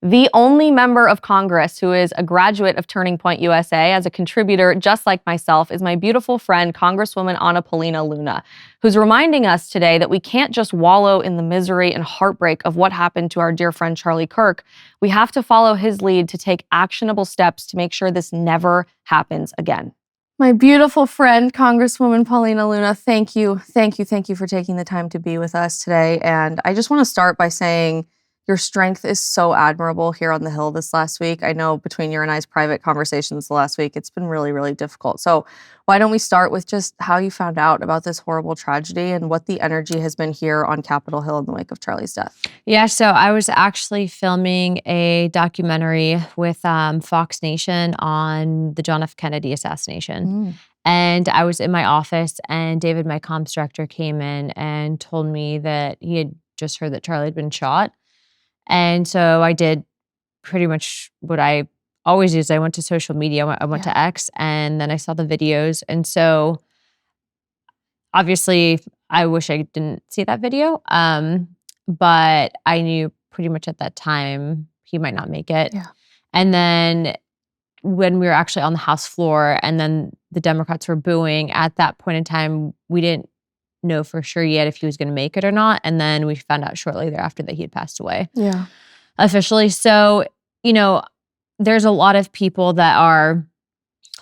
The only member of Congress who is a graduate of Turning Point USA as a contributor, just like myself, is my beautiful friend, Congresswoman Anna Paulina Luna, who's reminding us today that we can't just wallow in the misery and heartbreak of what happened to our dear friend Charlie Kirk. We have to follow his lead to take actionable steps to make sure this never happens again. My beautiful friend, Congresswoman Paulina Luna, thank you for taking the time to be with us today. And I just want to start by saying your strength is so admirable here on the Hill this last week. I know between your and I's private conversations the last week, it's been really, really difficult. So why don't we start with just how you found out about this horrible tragedy and what the energy has been here on Capitol Hill in the wake of Charlie's death? Yeah, so I was actually filming a documentary with Fox Nation on the John F. Kennedy assassination. And I was in my office and David, my comms director, came in and told me that he had just heard that Charlie had been shot. And so I did pretty much what I always do. I went to social media. I went to X, and then I saw the videos. And so obviously I wish I didn't see that video. But I knew pretty much at that time he might not make it. Yeah. And then when we were actually on the House floor and then the Democrats were booing, at that point in time, we didn't know for sure yet if he was going to make it or not. And then we found out shortly thereafter that he had passed away. Yeah. Officially. So, there's a lot of people that are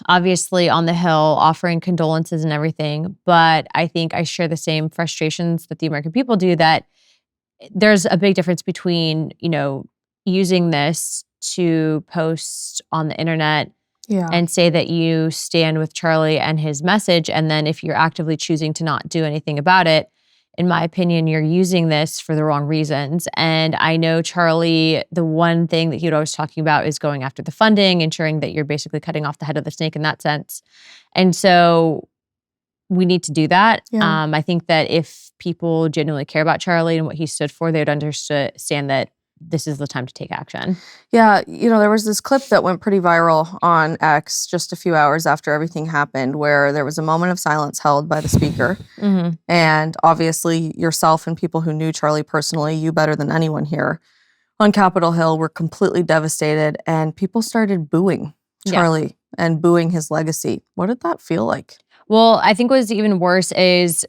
obviously on the Hill offering condolences and everything. But I think I share the same frustrations that the American people do, that there's a big difference between, using this to post on the internet and say that you stand with Charlie and his message. And then if you're actively choosing to not do anything about it, in my opinion, you're using this for the wrong reasons. And I know Charlie, the one thing that he was always talking about is going after the funding, ensuring that you're basically cutting off the head of the snake in that sense. And so we need to do that. Yeah. I think that if people genuinely care about Charlie and what he stood for, they would understand that this is the time to take action. Yeah, there was this clip that went pretty viral on X just a few hours after everything happened, where there was a moment of silence held by the speaker. And obviously yourself and people who knew Charlie personally, you better than anyone here on Capitol Hill, were completely devastated, and people started booing Charlie and booing his legacy. What did that feel like? Well, I think what was even worse is,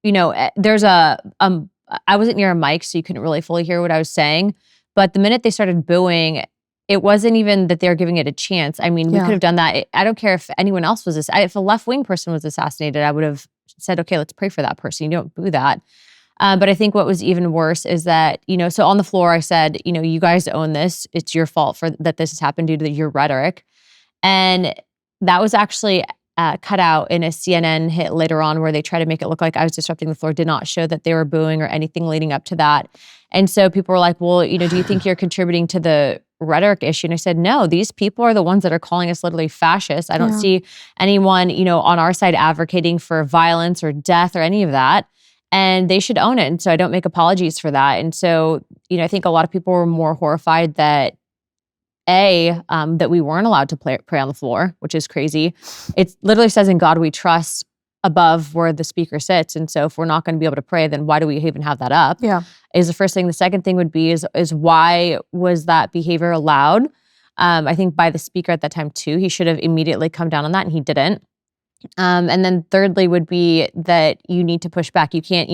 there's I wasn't near a mic, so you couldn't really fully hear what I was saying. But the minute they started booing, it wasn't even that they're giving it a chance. I mean, we could have done that. I don't care if anyone else was if a left-wing person was assassinated, I would have said, okay, let's pray for that person. You don't boo that. But I think what was even worse is that, so on the floor I said, you guys own this. It's your fault that this has happened due to your rhetoric. And that was actually cut out in a CNN hit later on, where they try to make it look like I was disrupting the floor, did not show that they were booing or anything leading up to that. And so people were like, well, do you think you're contributing to the rhetoric issue? And I said, no, these people are the ones that are calling us literally fascists. I don't see anyone, on our side advocating for violence or death or any of that. And they should own it. And so I don't make apologies for that. And so, I think a lot of people were more horrified that that we weren't allowed to pray on the floor, which is crazy. It literally says in God we trust above where the speaker sits. And so if we're not going to be able to pray, then why do we even have that up? Yeah. Is the first thing. The second thing would be is why was that behavior allowed? I think by the speaker at that time too. He should have immediately come down on that, and he didn't. And then thirdly would be that you need to push back. You can't,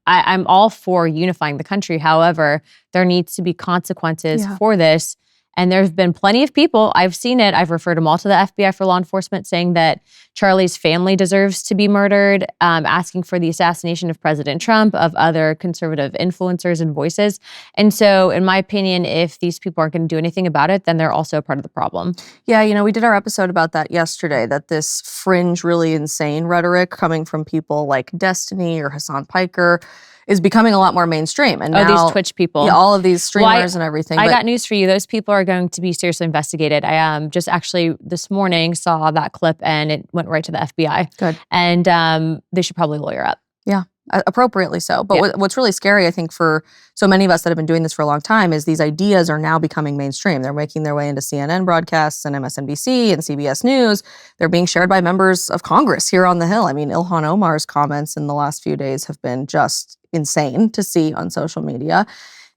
I'm all for unifying the country. However, there needs to be consequences for this. And there's been plenty of people, I've seen it, I've referred them all to the FBI for law enforcement, saying that Charlie's family deserves to be murdered, asking for the assassination of President Trump, of other conservative influencers and voices. And so, in my opinion, if these people aren't going to do anything about it, then they're also a part of the problem. Yeah, we did our episode about that yesterday, that this fringe, really insane rhetoric coming from people like Destiny or Hassan Piker is becoming a lot more mainstream. And now, these Twitch people. Yeah, all of these streamers and everything. I got news for you. Those people are going to be seriously investigated. I just actually this morning saw that clip, and it went right to the FBI. Good. And they should probably lawyer up. Yeah, appropriately so. But what's really scary, I think, for so many of us that have been doing this for a long time, is these ideas are now becoming mainstream. They're making their way into CNN broadcasts and MSNBC and CBS News. They're being shared by members of Congress here on the Hill. I mean, Ilhan Omar's comments in the last few days have been just insane to see on social media.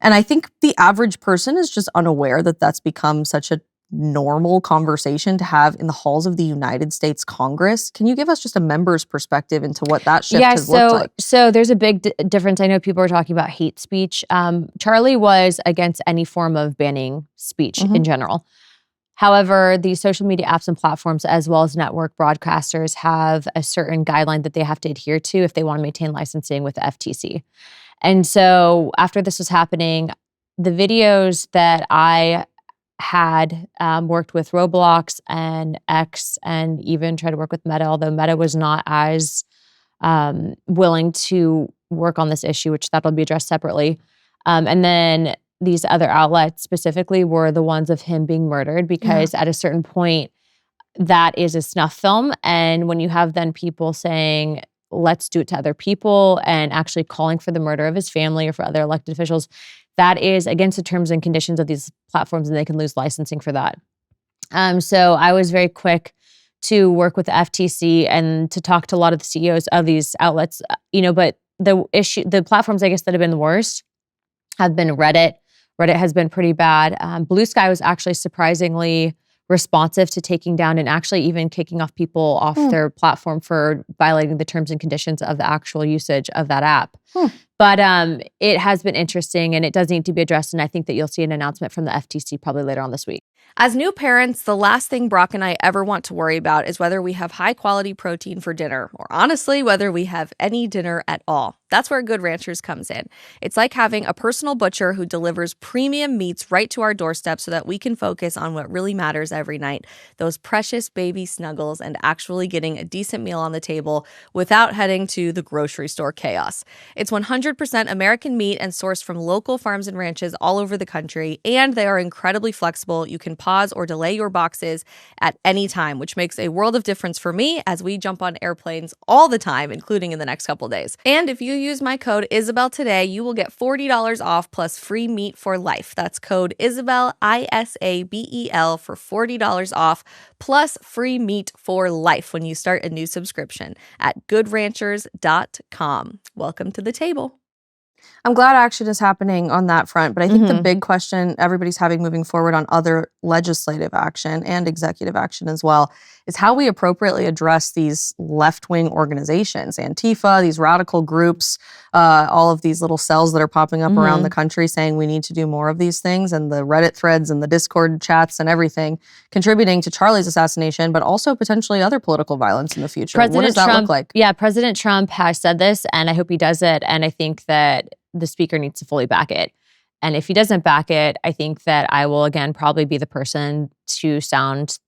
And I think the average person is just unaware that that's become such a normal conversation to have in the halls of the United States Congress. Can you give us just a member's perspective into what that shift has looked like? So there's a big difference. I know people are talking about hate speech. Charlie was against any form of banning speech in general. However, the social media apps and platforms, as well as network broadcasters, have a certain guideline that they have to adhere to if they want to maintain licensing with the FTC. And so after this was happening, the videos that I had worked with Roblox and X and even tried to work with Meta, although Meta was not as willing to work on this issue, which that'll be addressed separately. And then these other outlets specifically were the ones of him being murdered, because at a certain point, that is a snuff film. And when you have then people saying, let's do it to other people, and actually calling for the murder of his family or for other elected officials, that is against the terms and conditions of these platforms, and they can lose licensing for that. So I was very quick to work with the FTC and to talk to a lot of the CEOs of these outlets, but the platforms, I guess, that have been the worst have been Reddit. Reddit has been pretty bad. Blue Sky was actually surprisingly responsive to taking down and actually even kicking off people off their platform for violating the terms and conditions of the actual usage of that app. But it has been interesting, and it does need to be addressed. And I think that you'll see an announcement from the FTC probably later on this week. As new parents, the last thing Brock and I ever want to worry about is whether we have high-quality protein for dinner, or honestly, whether we have any dinner at all. That's where Good Ranchers comes in. It's like having a personal butcher who delivers premium meats right to our doorstep so that we can focus on what really matters every night, those precious baby snuggles and actually getting a decent meal on the table without heading to the grocery store chaos. It's 100% American meat and sourced from local farms and ranches all over the country, and they are incredibly flexible. You can pause or delay your boxes at any time, which makes a world of difference for me as we jump on airplanes all the time, including in the next couple days. And if you use my code Isabel today, you will get $40 off plus free meat for life. That's code Isabel, ISABEL, for $40 off plus free meat for life when you start a new subscription at goodranchers.com. Welcome to the table. I'm glad action is happening on that front, but I think the big question everybody's having moving forward on other legislative action and executive action as well is how we appropriately address these left-wing organizations, Antifa, these radical groups, all of these little cells that are popping up around the country saying we need to do more of these things, and the Reddit threads and the Discord chats and everything contributing to Charlie's assassination, but also potentially other political violence in the future. What does that look like? Yeah, President Trump has said this, and I hope he does it, and I think that the speaker needs to fully back it. And if he doesn't back it, I think that I will, again, probably be the person to sound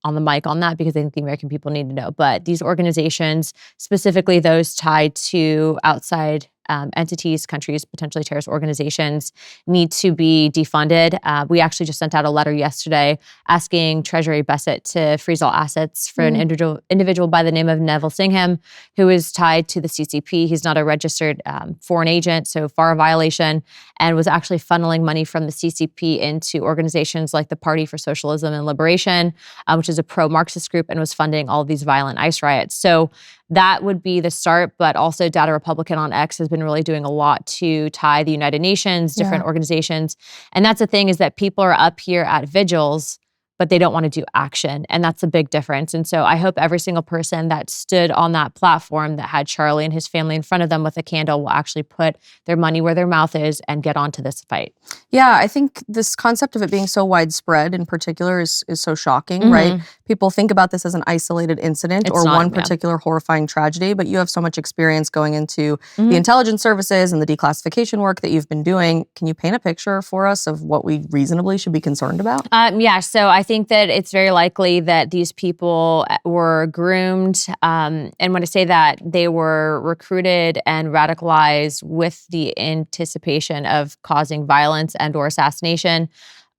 on the mic on that, because I think the American people need to know. But these organizations, specifically those tied to outside entities, countries, potentially terrorist organizations, need to be defunded. We actually just sent out a letter yesterday asking Treasury Bessett to freeze all assets for an individual by the name of Neville Singham, who is tied to the CCP. He's not a registered foreign agent, so FARA violation, and was actually funneling money from the CCP into organizations like the Party for Socialism and Liberation, which is a pro-Marxist group, and was funding all of these violent ICE riots. So that would be the start, but also Data Republican on X has been really doing a lot to tie the United Nations, different organizations. And that's the thing, is that people are up here at vigils, but they don't want to do action. And that's a big difference. And so I hope every single person that stood on that platform that had Charlie and his family in front of them with a candle will actually put their money where their mouth is and get onto this fight. Yeah, I think this concept of it being so widespread in particular is so shocking, right? People think about this as an isolated incident or one particular horrifying tragedy, but you have so much experience going into the intelligence services and the declassification work that you've been doing. Can you paint a picture for us of what we reasonably should be concerned about? Yeah, so I think that it's very likely that these people were groomed. And when I say that, they were recruited and radicalized with the anticipation of causing violence and or assassination.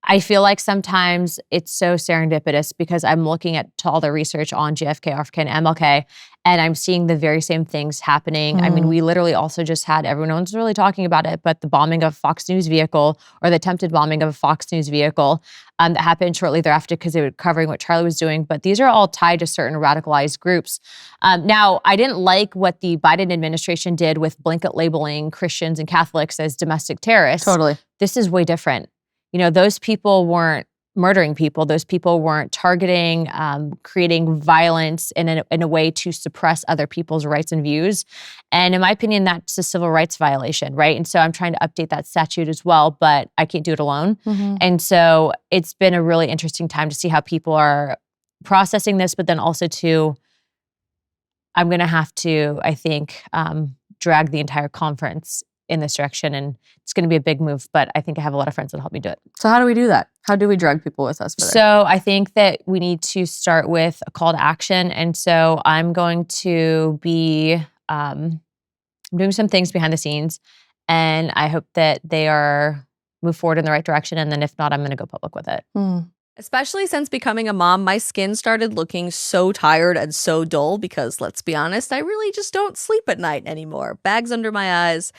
I feel like sometimes it's so serendipitous because I'm looking at all the research on JFK, RFK, and MLK, and I'm seeing the very same things happening. I mean, we literally also just had, everyone's really talking about it, but the bombing of Fox News vehicle, or the attempted bombing of a Fox News vehicle that happened shortly thereafter because they were covering what Charlie was doing. But these are all tied to certain radicalized groups. Now, I didn't like what the Biden administration did with blanket labeling Christians and Catholics as domestic terrorists. Totally. This is way different. You know, those people weren't murdering people. Those people weren't targeting, creating violence in a way to suppress other people's rights and views. And in my opinion, that's a civil rights violation, right? And so I'm trying to update that statute as well, but I can't do it alone. And so it's been a really interesting time to see how people are processing this, but then also I'm going to have to, I think, drag the entire conference in this direction. And it's going to be a big move, but I think I have a lot of friends that'll help me do it. So how do we do that? How do we drag people with us? So I think that we need to start with a call to action. And so I'm going to be I'm doing some things behind the scenes, and I hope that they move forward in the right direction. And then if not, I'm going to go public with it. Especially since becoming a mom, my skin started looking so tired and so dull because, let's be honest, I really just don't sleep at night anymore. Bags under my eyes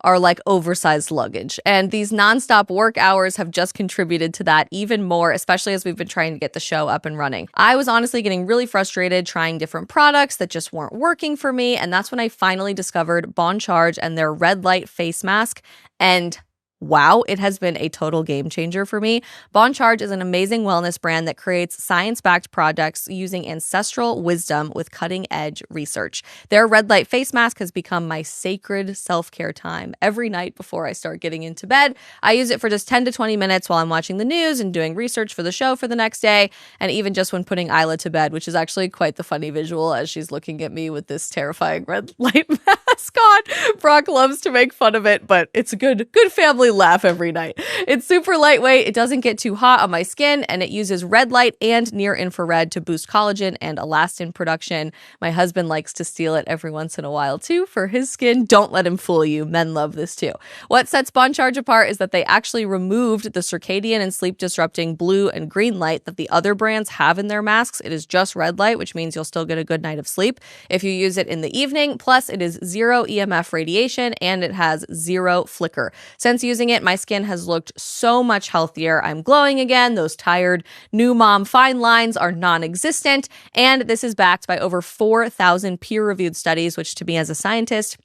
are like oversized luggage. And these nonstop work hours have just contributed to that even more, especially as we've been trying to get the show up and running. I was honestly getting really frustrated trying different products that just weren't working for me. And that's when I finally discovered Boncharge and their red light face mask. And wow, it has been a total game changer for me. Boncharge is an amazing wellness brand that creates science-backed products using ancestral wisdom with cutting-edge research. Their red light face mask has become my sacred self-care time. Every night before I start getting into bed, I use it for just 10 to 20 minutes while I'm watching the news and doing research for the show for the next day, and even just when putting Isla to bed, which is actually quite the funny visual as she's looking at me with this terrifying red light mask on. Brock loves to make fun of it, but it's a good family laugh every night. It's super lightweight, it doesn't get too hot on my skin, and it uses red light and near infrared to boost collagen and elastin production. My husband likes to steal it every once in a while too for his skin. Don't let him fool you. Men love this too. What sets Boncharge apart is that they actually removed the circadian and sleep disrupting blue and green light that the other brands have in their masks. It is just red light, which means you'll still get a good night of sleep if you use it in the evening. Plus, it is zero EMF radiation and it has zero flicker. Since using it, my skin has looked so much healthier. I'm glowing again. Those tired new mom fine lines are non-existent. And this is backed by over 4,000 peer-reviewed studies, which to me as a scientist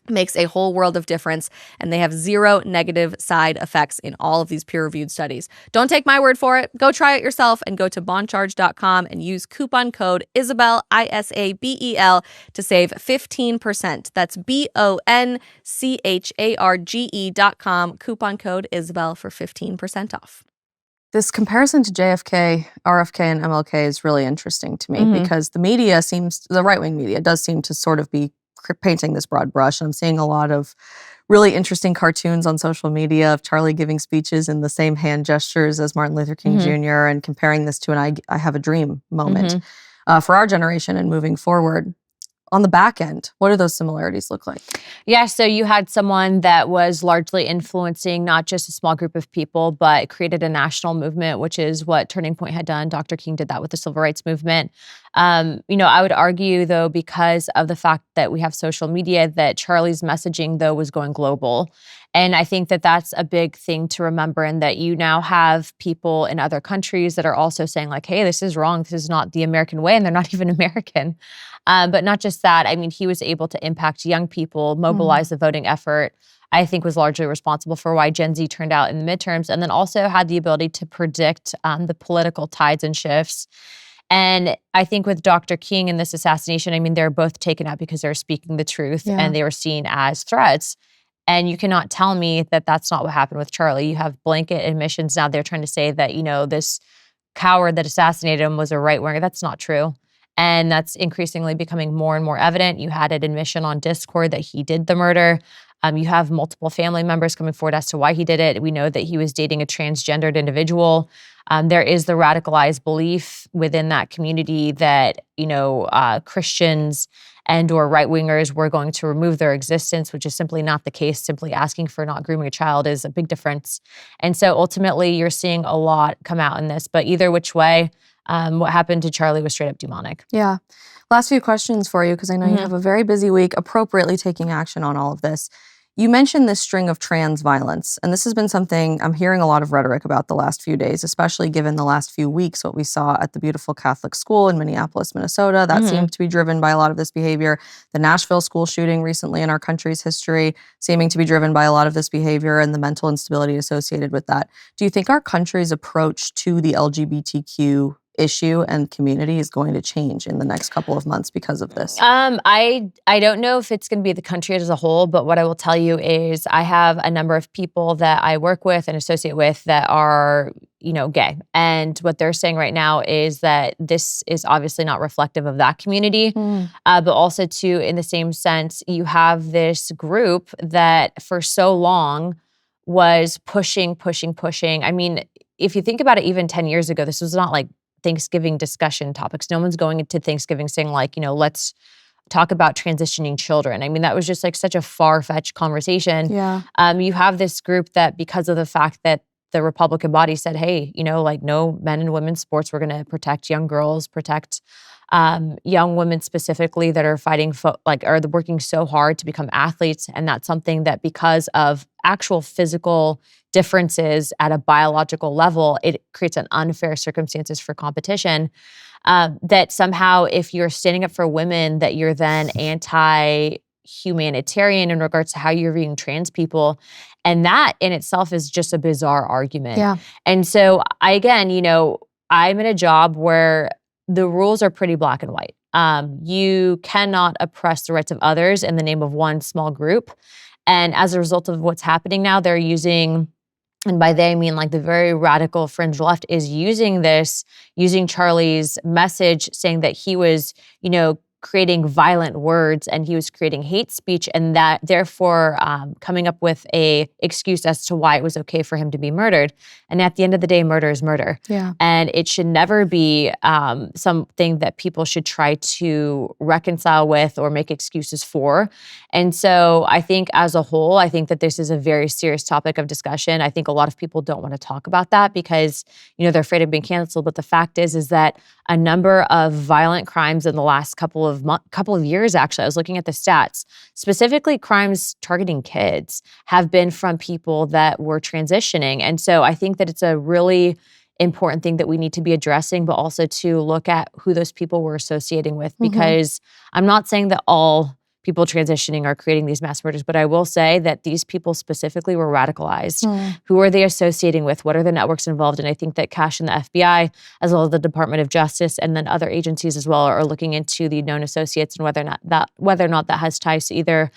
makes a whole world of difference, and they have zero negative side effects in all of these peer-reviewed studies. Don't take my word for it. Go try it yourself and go to boncharge.com and use coupon code Isabel, ISABEL, to save 15%. That's BONCHARGE.com, coupon code Isabel for 15% off. This comparison to JFK, RFK, and MLK is really interesting to me because the media the right-wing media does seem to sort of be painting this broad brush. I'm seeing a lot of really interesting cartoons on social media of Charlie giving speeches in the same hand gestures as Martin Luther King Jr. and comparing this to an I have a dream moment for our generation and moving forward. On the back end, what do those similarities look like? Yeah, so you had someone that was largely influencing not just a small group of people, but created a national movement, which is what Turning Point had done. Dr. King did that with the Civil Rights Movement. I would argue, though, because of the fact that we have social media, that Charlie's messaging, though, was going global. And I think that that's a big thing to remember, and that you now have people in other countries that are also saying like, hey, this is wrong. This is not the American way. And they're not even American. But not just that. I mean, he was able to impact young people, mobilize the voting effort. I think was largely responsible for why Gen Z turned out in the midterms, and then also had the ability to predict the political tides and shifts. And I think with Dr. King and this assassination, I mean, they're both taken out because they're speaking the truth and they were seen as threats. And you cannot tell me that that's not what happened with Charlie. You have blanket admissions now. They're trying to say that, this coward that assassinated him was a right-winger. That's not true. And that's increasingly becoming more and more evident. You had an admission on Discord that he did the murder. You have multiple family members coming forward as to why he did it. We know that he was dating a transgendered individual. There is the radicalized belief within that community that, Christians and or right-wingers were going to remove their existence, which is simply not the case. Simply asking for not grooming a child is a big difference. And so ultimately, you're seeing a lot come out in this. But either which way, what happened to Charlie was straight up demonic. Yeah. Last few questions for you, because I know you have a very busy week appropriately taking action on all of this. You mentioned this string of trans violence, and this has been something I'm hearing a lot of rhetoric about the last few days, especially given the last few weeks, what we saw at the beautiful Catholic school in Minneapolis, Minnesota. That seemed to be driven by a lot of this behavior. The Nashville school shooting recently in our country's history seeming to be driven by a lot of this behavior and the mental instability associated with that. Do you think our country's approach to the LGBTQ issue and community is going to change in the next couple of months because of this? I don't know if it's going to be the country as a whole, but what I will tell you is I have a number of people that I work with and associate with that are, gay. And what they're saying right now is that this is obviously not reflective of that community, but also too, in the same sense, you have this group that for so long was pushing. I mean, if you think about it, even 10 years ago, this was not like Thanksgiving discussion topics. No one's going into Thanksgiving saying like, let's talk about transitioning children. I mean, that was just like such a far-fetched conversation. Yeah. You have this group that because of the fact that the Republican body said, hey, no men and women's sports, we're going to protect young girls, protect young women specifically that are fighting, are working so hard to become athletes. And that's something that because of actual physical differences at a biological level, it creates an unfair circumstances for competition. That somehow if you're standing up for women, that you're then anti-humanitarian in regards to how you're viewing trans people. And that in itself is just a bizarre argument. Yeah. And so I'm in a job where the rules are pretty black and white. You cannot oppress the rights of others in the name of one small group. And as a result of what's happening now, they're using, and by they I mean like the very radical fringe left is using Charlie's message saying that he was, creating violent words and he was creating hate speech, and that therefore coming up with a excuse as to why it was okay for him to be murdered. And at the end of the day, murder is murder. Yeah. And it should never be something that people should try to reconcile with or make excuses for. And so I think as a whole, I think that this is a very serious topic of discussion. I think a lot of people don't want to talk about that because, they're afraid of being canceled. But the fact is that a number of violent crimes in the last couple of years, actually, I was looking at the stats, specifically crimes targeting kids have been from people that were transitioning. And so I think that it's a really important thing that we need to be addressing, but also to look at who those people were associating with, because I'm not saying that all people transitioning are creating these mass murders, but I will say that these people specifically were radicalized. Who are they associating with? What are the networks involved? And I think that Cash and the FBI, as well as the Department of Justice and then other agencies as well, are looking into the known associates and whether or not that has ties to either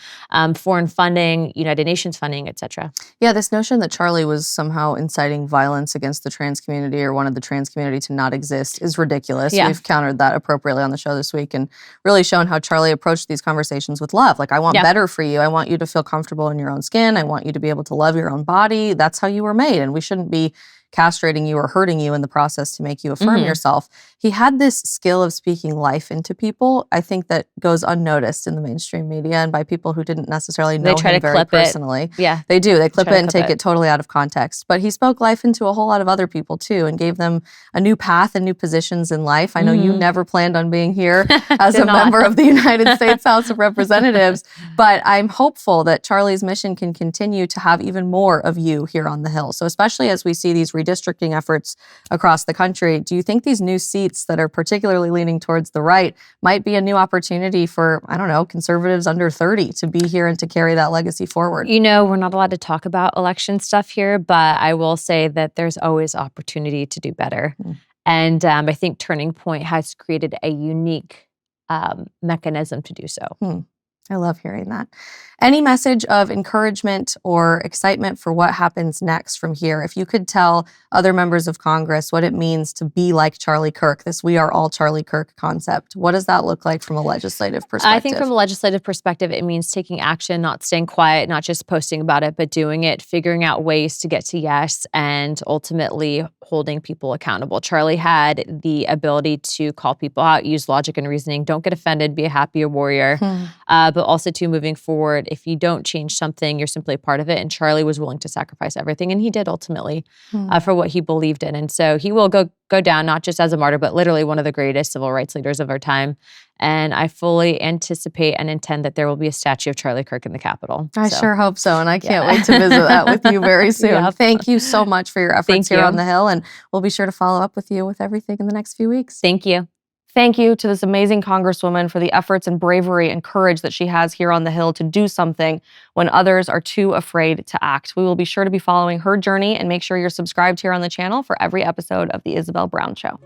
foreign funding, United Nations funding, et cetera. Yeah, this notion that Charlie was somehow inciting violence against the trans community or wanted the trans community to not exist is ridiculous. Yeah. We've countered that appropriately on the show this week and really shown how Charlie approached these conversations with love. Like, I want better for you. I want you to feel comfortable in your own skin. I want you to be able to love your own body. That's how you were made. And we shouldn't be castrating you or hurting you in the process to make you affirm yourself. He had this skill of speaking life into people, I think, that goes unnoticed in the mainstream media and by people who didn't necessarily know him very personally. Yeah. They do. They clip it and take it totally out of context. But he spoke life into a whole lot of other people too and gave them a new path and new positions in life. I know you never planned on being here as a member of the United States House of Representatives, but I'm hopeful that Charlie's mission can continue to have even more of you here on the Hill. So especially as we see these redistricting efforts across the country, do you think these new seats that are particularly leaning towards the right might be a new opportunity for, I don't know, conservatives under 30 to be here and to carry that legacy forward? We're not allowed to talk about election stuff here, but I will say that there's always opportunity to do better. And I think Turning Point has created a unique mechanism to do so. I love hearing that. Any message of encouragement or excitement for what happens next from here? If you could tell other members of Congress what it means to be like Charlie Kirk, this We Are All Charlie Kirk concept, what does that look like from a legislative perspective? I think from a legislative perspective, it means taking action, not staying quiet, not just posting about it, but doing it, figuring out ways to get to yes, and ultimately holding people accountable. Charlie had the ability to call people out, use logic and reasoning, don't get offended, be a happy warrior, but also to moving forward, if you don't change something, you're simply a part of it. And Charlie was willing to sacrifice everything, and he did ultimately for what he believed in. And so he will go down not just as a martyr, but literally one of the greatest civil rights leaders of our time. And I fully anticipate and intend that there will be a statue of Charlie Kirk in the Capitol. I sure hope so. And I can't wait to visit that with you very soon. Yep. Thank you so much for your efforts Thank here you. on the Hill. And we'll be sure to follow up with you with everything in the next few weeks. Thank you. Thank you to this amazing Congresswoman for the efforts and bravery and courage that she has here on the Hill to do something when others are too afraid to act. We will be sure to be following her journey, and make sure you're subscribed here on the channel for every episode of The Isabel Brown Show.